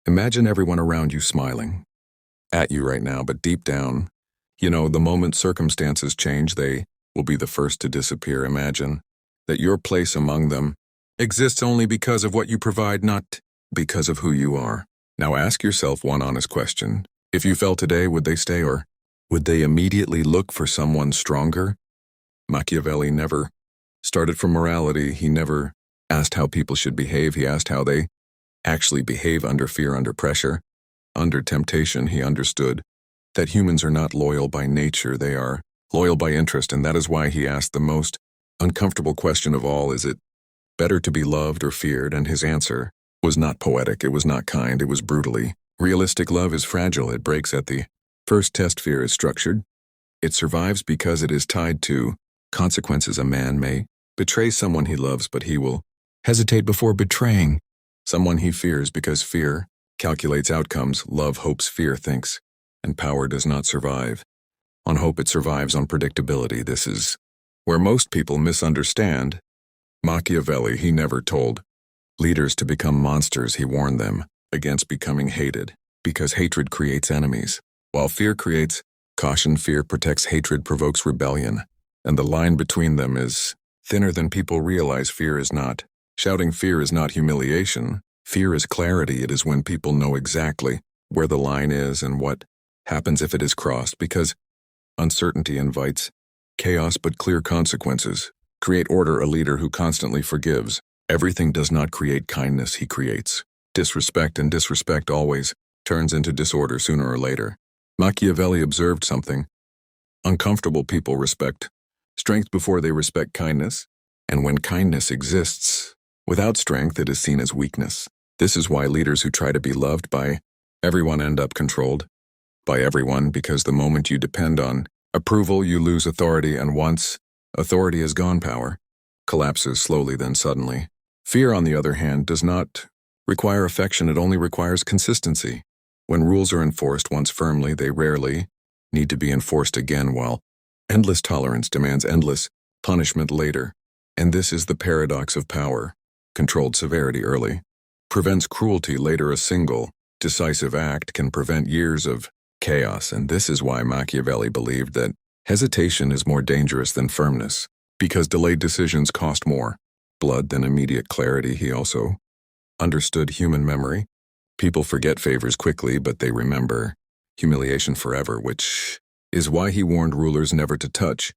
Imagine everyone around you smiling at you right now, but deep down, the moment circumstances change, they will be the first to disappear. Imagine that your place among them exists only because of what you provide, not because of who you are. Now ask yourself one honest question. If you fell today, would they stay, or would they immediately look for someone stronger? Machiavelli never started from morality. He never asked how people should behave. He asked how they actually behave under fear, under pressure, under temptation. He understood that humans are not loyal by nature. They are loyal by interest, and that is why he asked the most uncomfortable question of all: is it better to be loved or feared? And his answer was not poetic, it was not kind, it was brutally realistic. Love is fragile, it breaks at the first test. Fear is structured. It survives because it is tied to consequences. A man may betray someone he loves, but he will hesitate before betraying someone he fears, because fear calculates outcomes. Love hopes, fear thinks, and power does not survive on hope, it survives on predictability. This is where most people misunderstand Machiavelli. He never told leaders to become monsters. He warned them against becoming hated, because hatred creates enemies, while fear creates caution. Fear protects, hatred provokes rebellion, and the line between them is thinner than people realize. Fear is not shouting, fear is not humiliation. Fear is clarity. It is when people know exactly where the line is and what happens if it is crossed, because uncertainty invites chaos, but clear consequences create order. A leader who constantly forgives everything does not create kindness, he creates disrespect, and disrespect always turns into disorder sooner or later. Machiavelli observed something uncomfortable. People respect strength before they respect kindness, and when kindness exists without strength, it is seen as weakness. This is why leaders who try to be loved by everyone end up controlled by everyone, because the moment you depend on approval, you lose authority, and once authority is gone, power collapses slowly, then suddenly. Fear, on the other hand, does not require affection, it only requires consistency. When rules are enforced once firmly, they rarely need to be enforced again, while endless tolerance demands endless punishment later. And this is the paradox of power. Controlled severity early prevents cruelty later. A single, decisive act can prevent years of chaos, and this is why Machiavelli believed that hesitation is more dangerous than firmness, because delayed decisions cost more blood than immediate clarity. He also understood human memory. People forget favors quickly, but they remember humiliation forever, which is why he warned rulers never to touch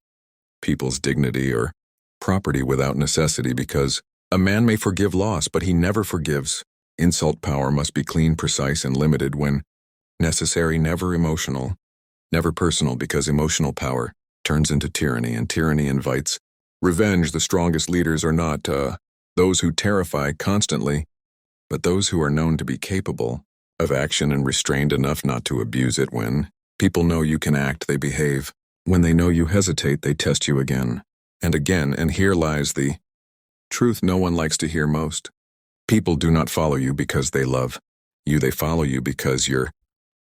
people's dignity or property without necessity, because a man may forgive loss, but he never forgives insult. Power must be clean, precise, and limited when necessary, never emotional, never personal, because emotional power turns into tyranny, and tyranny invites revenge. The strongest leaders are not those who terrify constantly, but those who are known to be capable of action and restrained enough not to abuse it. When people know you can act, they behave. When they know you hesitate, they test you again and again. And here lies the truth no one likes to hear most. People do not follow you because they love you. They follow you because your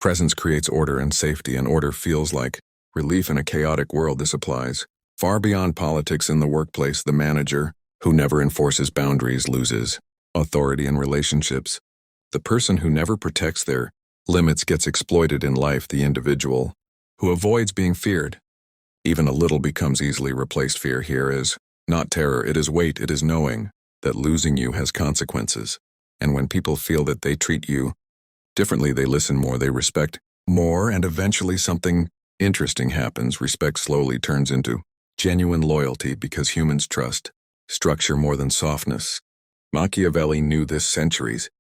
presence creates order and safety, and order feels like relief in a chaotic world. This applies far beyond politics. In the workplace, the manager who never enforces boundaries loses authority in relationships. The person who never protects their limits gets exploited. In life, the individual who avoids being feared even a little becomes easily replaced. Fear here is not terror, it is weight. It is knowing that losing you has consequences. And when people feel that they treat you differently, they listen more, they respect more, and eventually something interesting happens. Respect slowly turns into genuine loyalty, because humans trust structure more than softness. Machiavelli knew this centuries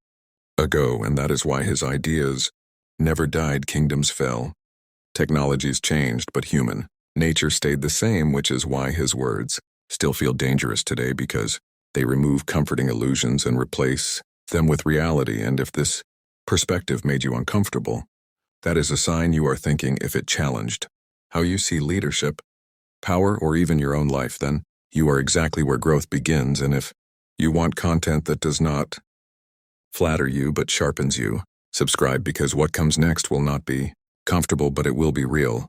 ago, and that is why his ideas never died. Kingdoms fell, technologies changed, but human nature stayed the same, which is why his words still feel dangerous today, because they remove comforting illusions and replace them with reality. And if this perspective made you uncomfortable, that is a sign you are thinking. If it challenged how you see leadership, power, or even your own life, then you are exactly where growth begins. And if you want content that does not flatter you but sharpens you, subscribe, because what comes next will not be comfortable, but it will be real.